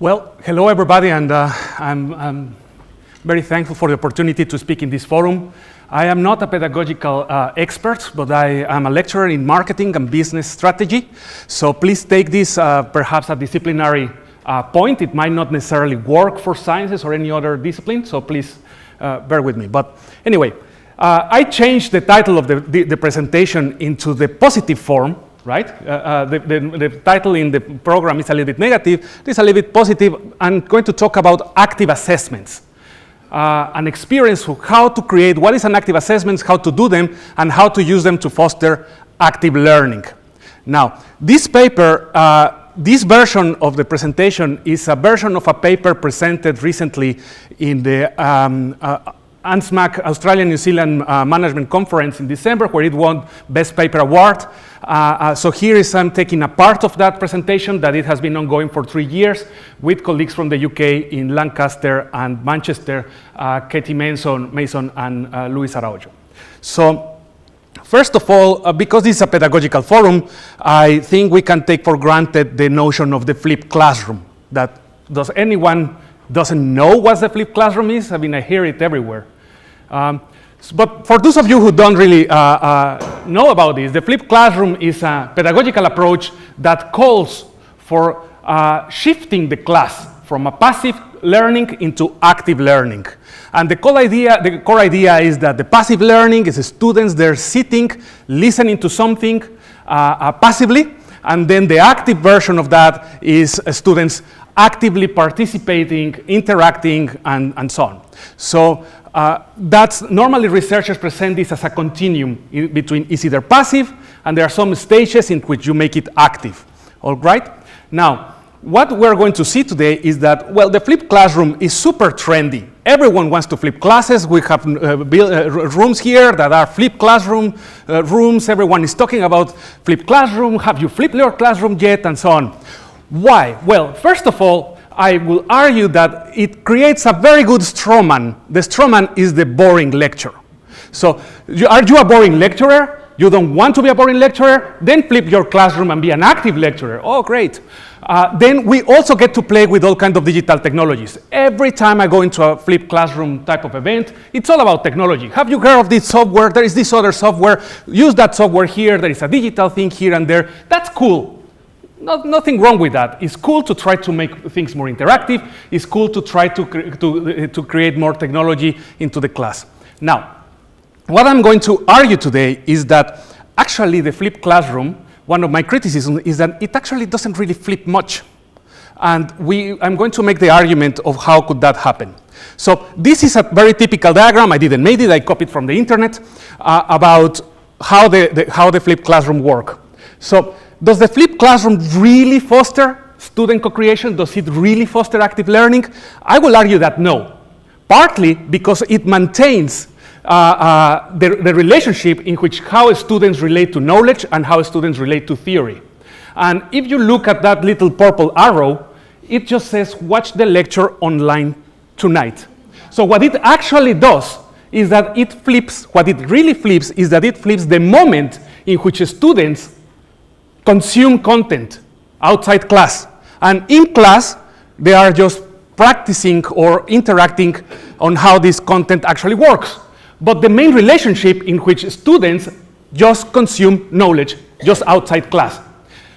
Well, hello everybody, and I'm very thankful for the opportunity to speak in this forum. I am not a pedagogical expert, but I am a lecturer in marketing and business strategy. So please take this perhaps a disciplinary point. It might not necessarily work for sciences or any other discipline, so please bear with me. But anyway, I changed the title of the presentation into the positive form. Right? The title in the program is a little bit negative. This is a little bit positive. I'm going to talk about active assessments, an experience of how to create, what is an active assessment, how to do them, and how to use them to foster active learning. Now, this paper, this version of the presentation is a version of a paper presented recently in the ANSMAC, Australia New Zealand Management Conference in December, where it won Best Paper Award. So here is I'm taking a part of that presentation that it has been ongoing for 3 years with colleagues from the UK in Lancaster and Manchester, Katie Mason and Luis Araujo. So first of all, because this is a pedagogical forum, I think we can take for granted the notion of the flipped classroom. That does anyone doesn't know what the flipped classroom is? I mean, I hear it everywhere. But for those of you who don't really know about this, the flipped classroom is a pedagogical approach that calls for shifting the class from a passive learning into active learning. And the core idea is that the passive learning is students, they're sitting, listening to something passively, and then the active version of that is students actively participating, interacting, and so on. So that's normally researchers present this as a continuum between it's either passive and there are some stages in which you make it active. All right? Now, what we're going to see today is that, well, the flipped classroom is super trendy. Everyone wants to flip classes. We have rooms here that are flipped classroom rooms. Everyone is talking about flipped classroom. Have you flipped your classroom yet? And so on. Why? Well, first of all, I will argue that it creates a very good straw man. The straw man is the boring lecture. So, are you a boring lecturer? You don't want to be a boring lecturer? Then flip your classroom and be an active lecturer. Oh, great. Then we also get to play with all kinds of digital technologies. Every time I go into a flipped classroom type of event, it's all about technology. Have you heard of this software? There is this other software. Use that software here. There is a digital thing here and there. That's cool. Nothing wrong with that. It's cool to try to make things more interactive. It's cool to try to create more technology into the class. Now, what I'm going to argue today is that actually the flipped classroom, one of my criticisms is that it actually doesn't really flip much. And I'm going to make the argument of how could that happen. So this is a very typical diagram. I didn't make it. I copied from the internet about how the flipped classroom work. So does the flipped classroom really foster student co-creation? Does it really foster active learning? I will argue that no. Partly because it maintains the relationship in which how students relate to knowledge and how students relate to theory. And if you look at that little purple arrow, it just says, watch the lecture online tonight. So what it actually does is that it flips, what it really flips is that it flips the moment in which students consume content outside class. And in class, they are just practicing or interacting on how this content actually works. But the main relationship in which students just consume knowledge just outside class.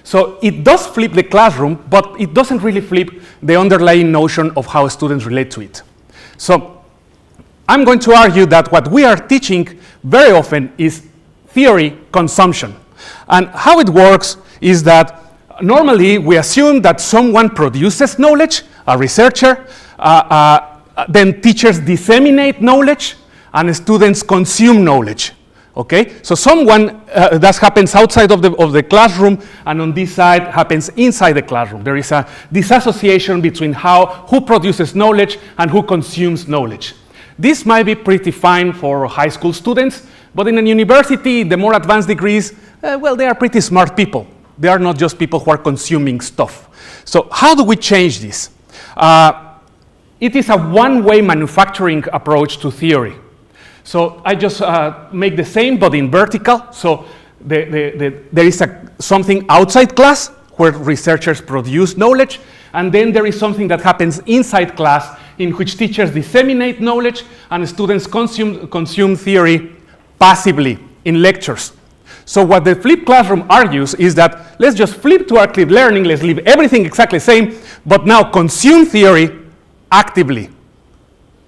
So it does flip the classroom, but it doesn't really flip the underlying notion of how students relate to it. So I'm going to argue that what we are teaching very often is theory consumption. And how it works is that normally we assume that someone produces knowledge, a researcher, then teachers disseminate knowledge, and students consume knowledge. Okay, so someone that happens outside of the classroom, and on this side happens inside the classroom. There is a disassociation between who produces knowledge and who consumes knowledge. This might be pretty fine for high school students, but in a university, the more advanced degrees, well, they are pretty smart people. They are not just people who are consuming stuff. So how do we change this? It is a one-way manufacturing approach to theory. So I just make the same, but in vertical. So there is something outside class where researchers produce knowledge, and then there is something that happens inside class in which teachers disseminate knowledge and students consume theory passively in lectures. So what the flipped classroom argues is that let's just flip to active learning, let's leave everything exactly the same, but now consume theory actively.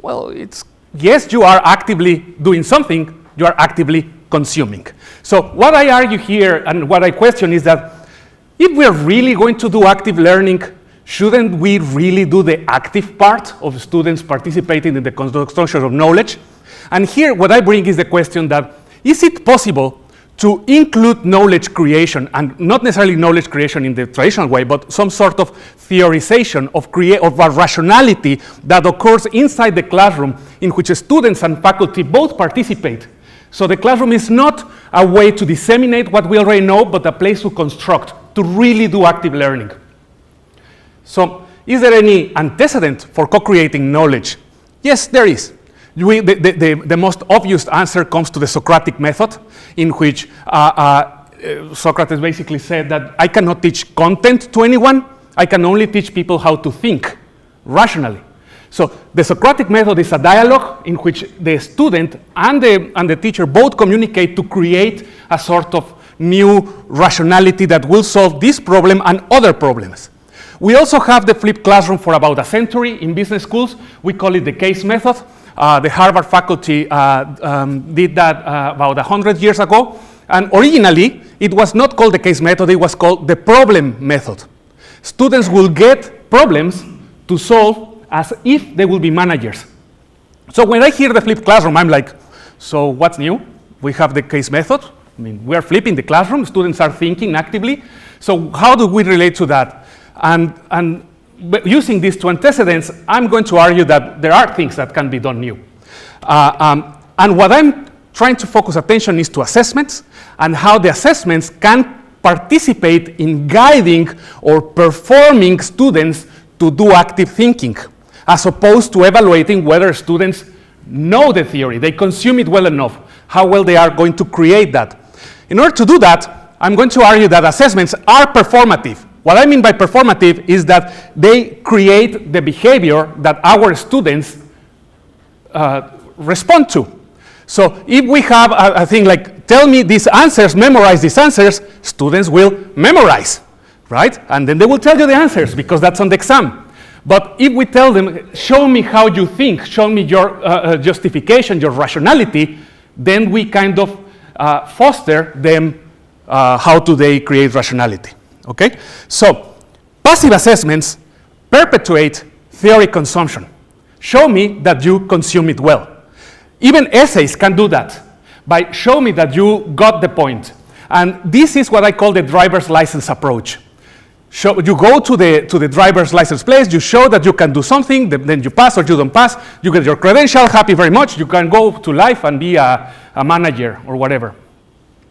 Well, yes, you are actively doing something, you are actively consuming. So what I argue here and what I question is that if we're really going to do active learning, shouldn't we really do the active part of students participating in the construction of knowledge? And here what I bring is the question that, is it possible to include knowledge creation, and not necessarily knowledge creation in the traditional way, but some sort of theorization of a rationality that occurs inside the classroom in which students and faculty both participate. So the classroom is not a way to disseminate what we already know, but a place to construct, to really do active learning. So is there any antecedent for co-creating knowledge? Yes, there is. The most obvious answer comes to the Socratic method, in which Socrates basically said that I cannot teach content to anyone, I can only teach people how to think rationally. So the Socratic method is a dialogue in which the student and the teacher both communicate to create a sort of new rationality that will solve this problem and other problems. We also have the flipped classroom for about a century in business schools. We call it the case method. The Harvard faculty did that about 100 years ago. And originally, it was not called the case method, it was called the problem method. Students will get problems to solve as if they will be managers. So when I hear the flipped classroom, I'm like, so what's new? We have the case method. I mean, we are flipping the classroom, students are thinking actively. So how do we relate to that? And using these two antecedents, I'm going to argue that there are things that can be done new. And what I'm trying to focus attention is to assessments and how the assessments can participate in guiding or performing students to do active thinking, as opposed to evaluating whether students know the theory, they consume it well enough, how well they are going to create that. In order to do that, I'm going to argue that assessments are performative. What I mean by performative is that they create the behavior that our students respond to. So if we have a thing like, tell me these answers, memorize these answers, students will memorize, right? And then they will tell you the answers because that's on the exam. But if we tell them, show me how you think, show me your justification, your rationality, then we kind of foster them, how do they create rationality, okay? So passive assessments perpetuate theory consumption. Show me that you consume it well. Even essays can do that by show me that you got the point. And this is what I call the driver's license approach. You go to the driver's license place, you show that you can do something, then you pass or you don't pass, you get your credential, happy very much, you can go to life and be a manager or whatever.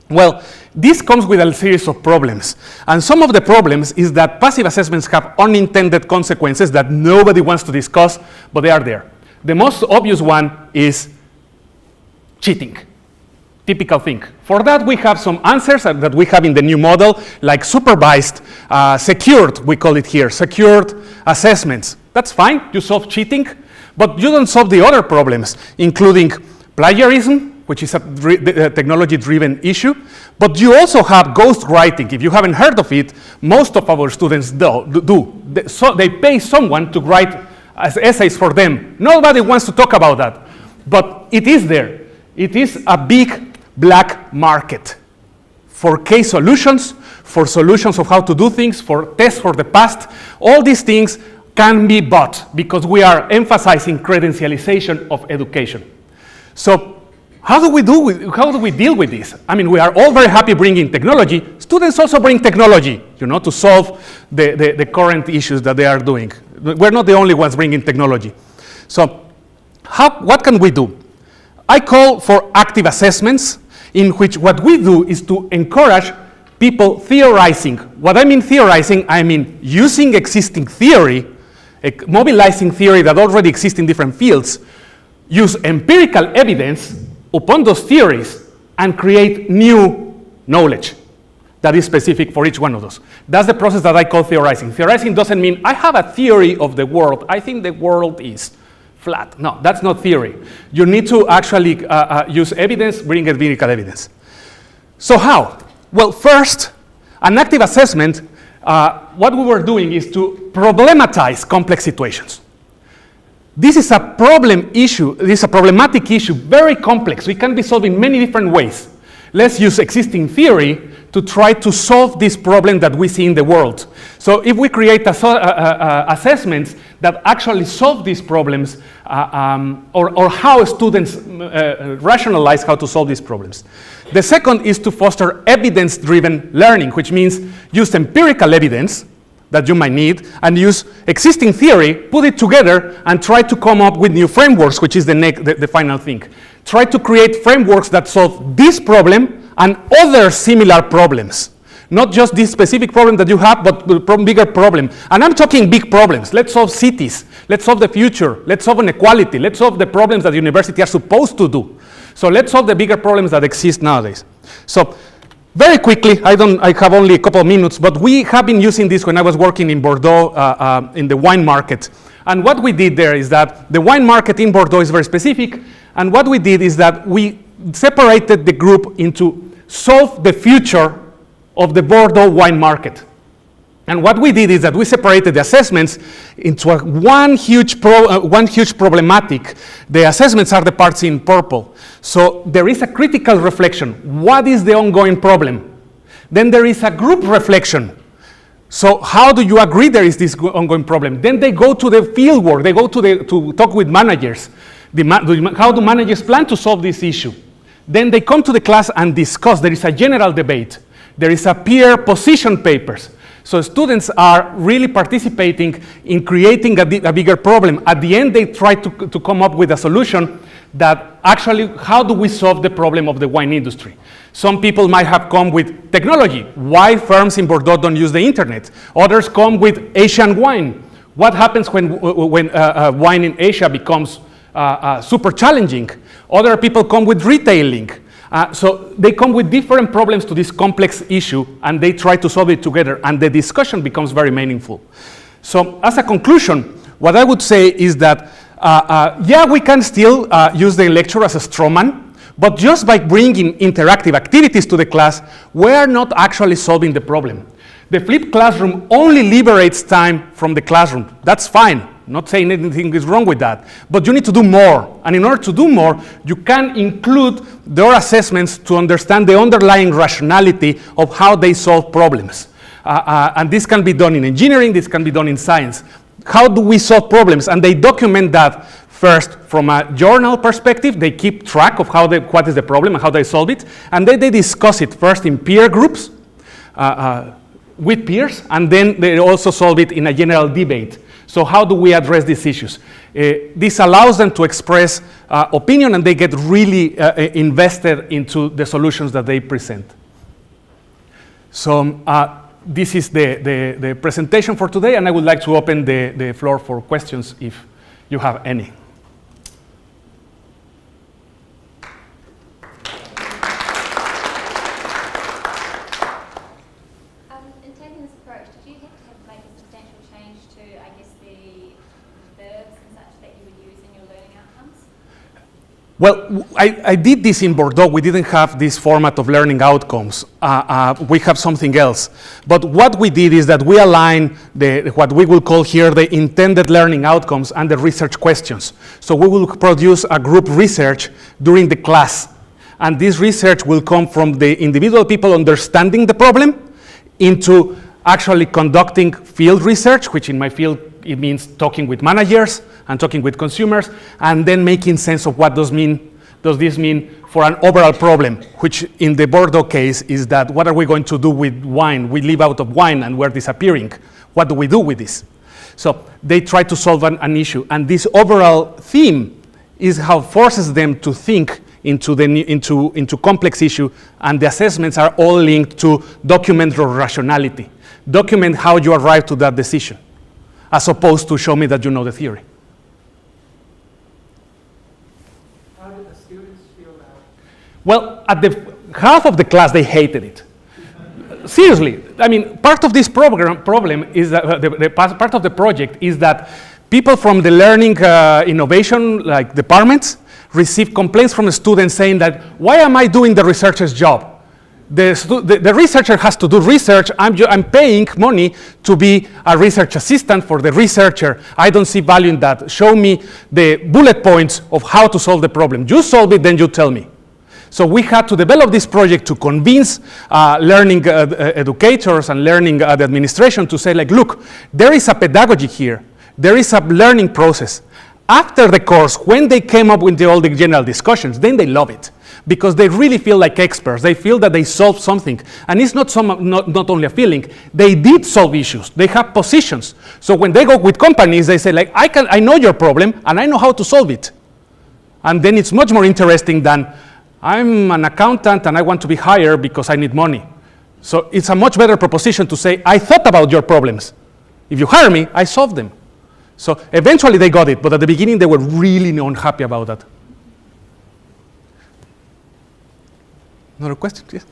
Well, this comes with a series of problems. And some of the problems is that passive assessments have unintended consequences that nobody wants to discuss, but they are there. The most obvious one is cheating. Typical thing. For that, we have some answers that we have in the new model, like supervised, secured, we call it here, secured assessments. That's fine, you solve cheating, but you don't solve the other problems, including plagiarism, which is a technology-driven issue, but you also have ghostwriting. If you haven't heard of it, most of our students do. So they pay someone to write essays for them. Nobody wants to talk about that, but it is there. It is a big black market for case solutions, for solutions of how to do things, for tests for the past. All these things can be bought because we are emphasizing credentialization of education. So how do we deal with this? I mean, we are all very happy bringing technology. Students also bring technology, to solve the current issues that they are doing. We're not the only ones bringing technology. So what can we do? I call for active assessments in which what we do is to encourage people theorizing. What I mean theorizing, I mean using existing theory, mobilizing theory that already exists in different fields, use empirical evidence upon those theories and create new knowledge. that is specific for each one of those. That's the process that I call theorizing. Theorizing doesn't mean I have a theory of the world. I think the world is flat. No, that's not theory. You need to actually use evidence, bring empirical evidence. So how? Well, first, an active assessment, what we were doing is to problematize complex situations. This is a problem issue, this is a problematic issue, very complex. We can be solved in many different ways. Let's use existing theory to try to solve this problem that we see in the world. So if we create assessments that actually solve these problems, or how students rationalize how to solve these problems. The second is to foster evidence-driven learning, which means use empirical evidence that you might need, and use existing theory, put it together, and try to come up with new frameworks, which is the final thing. Try to create frameworks that solve this problem and other similar problems. Not just this specific problem that you have, but the bigger problem. And I'm talking big problems. Let's solve cities. Let's solve the future. Let's solve inequality. Let's solve the problems that universities are supposed to do. So let's solve the bigger problems that exist nowadays. So very quickly, I have only a couple of minutes, but we have been using this when I was working in Bordeaux in the wine market. And what we did there is that the wine market in Bordeaux is very specific. And what we did is that we separated the group into solve the future of the Bordeaux wine market. And what we did is that we separated the assessments into one huge problematic. The assessments are the parts in purple. So there is a critical reflection. What is the ongoing problem? Then there is a group reflection. So how do you agree there is this ongoing problem? Then they go to the field work. They go to talk with managers. How do managers plan to solve this issue? Then they come to the class and discuss. There is a general debate. There is a peer position papers. So students are really participating in creating a bigger problem. At the end, they try to come up with a solution that actually, how do we solve the problem of the wine industry? Some people might have come with technology. Why firms in Bordeaux don't use the internet? Others come with Asian wine. What happens when wine in Asia becomes super challenging? Other people come with retailing. So they come with different problems to this complex issue, and they try to solve it together, and the discussion becomes very meaningful. So as a conclusion, what I would say is that, yeah, we can still use the lecture as a straw man, but just by bringing interactive activities to the class, we are not actually solving the problem. The flipped classroom only liberates time from the classroom. That's fine. Not saying anything is wrong with that, but you need to do more. And in order to do more, you can include their assessments to understand the underlying rationality of how they solve problems. And this can be done in engineering, this can be done in science. How do we solve problems? And they document that first from a journal perspective. They keep track of what is the problem and how they solve it. And then they discuss it first in peer groups with peers, and then they also solve it in a general debate. So how do we address these issues? This allows them to express opinion, and they get really invested into the solutions that they present. So this is the presentation for today, and I would like to open the floor for questions if you have any. Well, I did this in Bordeaux. We didn't have this format of learning outcomes. We have something else. But what we did is that we aligned what we will call here the intended learning outcomes and the research questions. So we will produce a group research during the class. And this research will come from the individual people understanding the problem into actually conducting field research, which in my field, it means talking with managers and talking with consumers, and then making sense of what does this mean for an overall problem, which in the Bordeaux case is that what are we going to do with wine? We live out of wine and we're disappearing. What do we do with this? So they try to solve an issue, and this overall theme is how it forces them to think into complex issue, and the assessments are all linked to document rationality. Document how you arrive to that decision, as opposed to show me that you know the theory. How did the students feel about it? Well, at the half of the class, they hated it. seriously, I mean, part of this problem is that part of the project is that people from the learning innovation like departments receive complaints from the students saying that, why am I doing the researcher's job? The researcher has to do research. I'm paying money to be a research assistant for the researcher. I don't see value in that. Show me the bullet points of how to solve the problem. You solve it, then you tell me. So we had to develop this project to convince learning educators and learning the administration to say, like, look, there is a pedagogy here. There is a learning process. After the course, when they came up with all the general discussions, then they love it, because they really feel like experts. They feel that they solved something. And it's not only a feeling. They did solve issues. They have positions. So when they go with companies, they say, like, I know your problem, and I know how to solve it. And then it's much more interesting than, I'm an accountant, and I want to be hired because I need money. So it's a much better proposition to say, I thought about your problems. If you hire me, I solve them. So eventually they got it, but at the beginning they were really unhappy about that. Another question? Yes?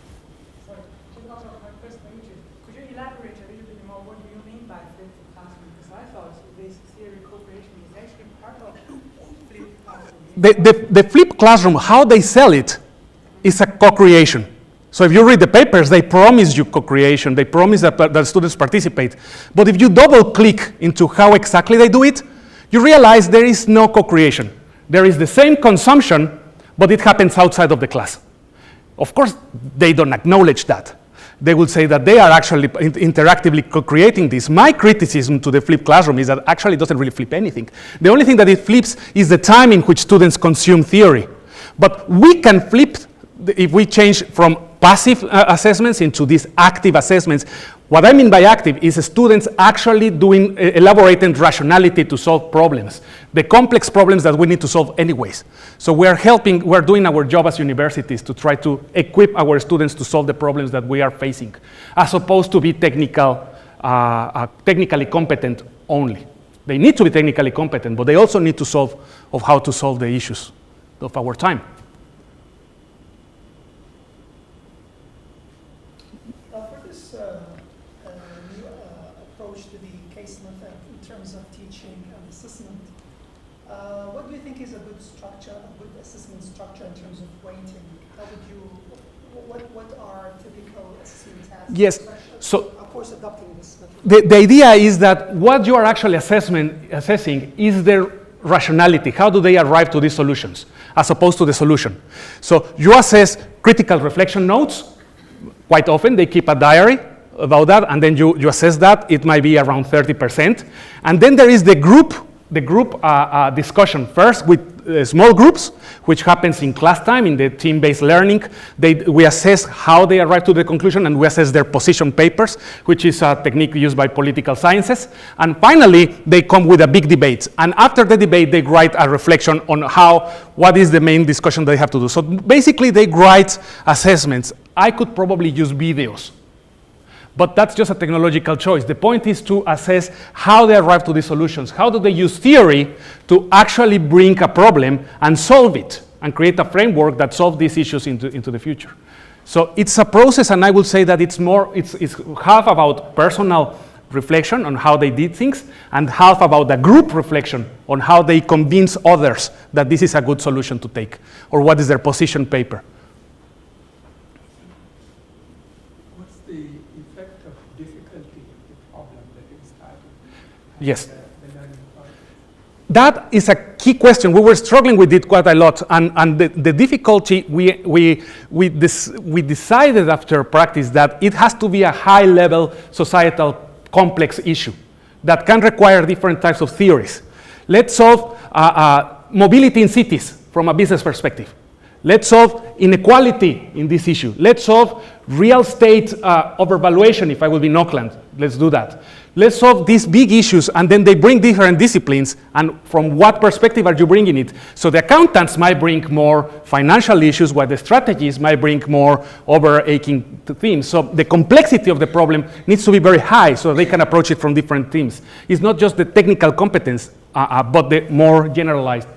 Sorry, just also my first question. Could you elaborate a little bit more? What do you mean by flipped classroom? Because I thought this theory cooperation is actually part of flipped classroom. The flipped classroom, how they sell it, is a co-creation. So if you read the papers, they promise you co-creation. They promise that students participate. But if you double-click into how exactly they do it, you realize there is no co-creation. There is the same consumption, but it happens outside of the class. Of course, they don't acknowledge that. They will say that they are actually interactively co-creating this. My criticism to the flipped classroom is that actually it doesn't really flip anything. The only thing that it flips is the time in which students consume theory. But we can flip if we change from passive assessments into these active assessments. What I mean by active is students actually doing elaborating rationality to solve problems, the complex problems that we need to solve anyways. So we're doing our job as universities to try to equip our students to solve the problems that we are facing, as opposed to be technically competent only. They need to be technically competent, but they also need to solve how to solve the issues of our time. Approach to the case method in terms of teaching and assessment. What do you think is a good structure, a good assessment structure in terms of weighting? How would you, what are typical assessment tasks? Yes, so of course adopting this method. The idea is that what you are actually assessing is their rationality. How do they arrive to these solutions, as opposed to the solution? So you assess critical reflection notes. Quite often they keep a diary about that, and then you assess that. It might be around 30%. And then there is the group discussion, first with small groups, which happens in class time, in the team-based learning. We assess how they arrive to the conclusion, and we assess their position papers, which is a technique used by political sciences. And finally, they come with a big debate. And after the debate, they write a reflection on what is the main discussion they have to do. So basically, they write assessments. I could probably use videos, but that's just a technological choice. The point is to assess how they arrive to these solutions. How do they use theory to actually bring a problem and solve it and create a framework that solves these issues into the future? So it's a process, and I will say that it's half about personal reflection on how they did things, and half about the group reflection on how they convince others that this is a good solution to take, or what is their position paper. Yes. That is a key question. We were struggling with it quite a lot, and the difficulty, we decided after practice that it has to be a high-level societal complex issue that can require different types of theories. Let's solve mobility in cities from a business perspective. Let's solve inequality in this issue. Let's solve real estate overvaluation if I will be in Auckland. Let's do that. Let's solve these big issues, and then they bring different disciplines, and from what perspective are you bringing it? So the accountants might bring more financial issues, while the strategies might bring more overarching themes. So the complexity of the problem needs to be very high so they can approach it from different themes. It's not just the technical competence, but the more generalized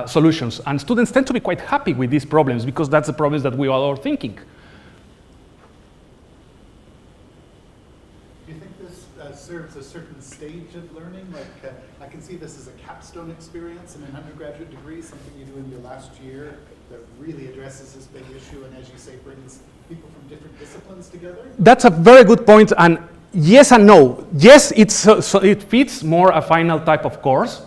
solutions. And students tend to be quite happy with these problems because that's the problems that we all are thinking. serves a certain stage of learning? Like, I can see this as a capstone experience in an undergraduate degree, something you do in your last year that really addresses this big issue and, as you say, brings people from different disciplines together. That's a very good point, and yes and no. Yes, it fits more a final type of course,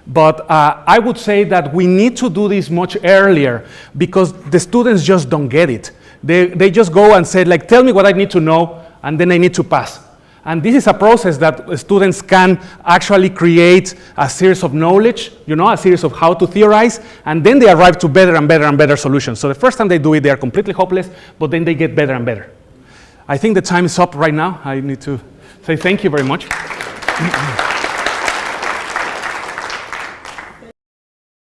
but I would say that we need to do this much earlier because the students just don't get it. They just go and say, like, tell me what I need to know, and then I need to pass. And this is a process that students can actually create a series of knowledge, a series of how to theorize, and then they arrive to better and better and better solutions. So the first time they do it, they are completely hopeless, but then they get better and better. I think the time is up right now. I need to say thank you very much.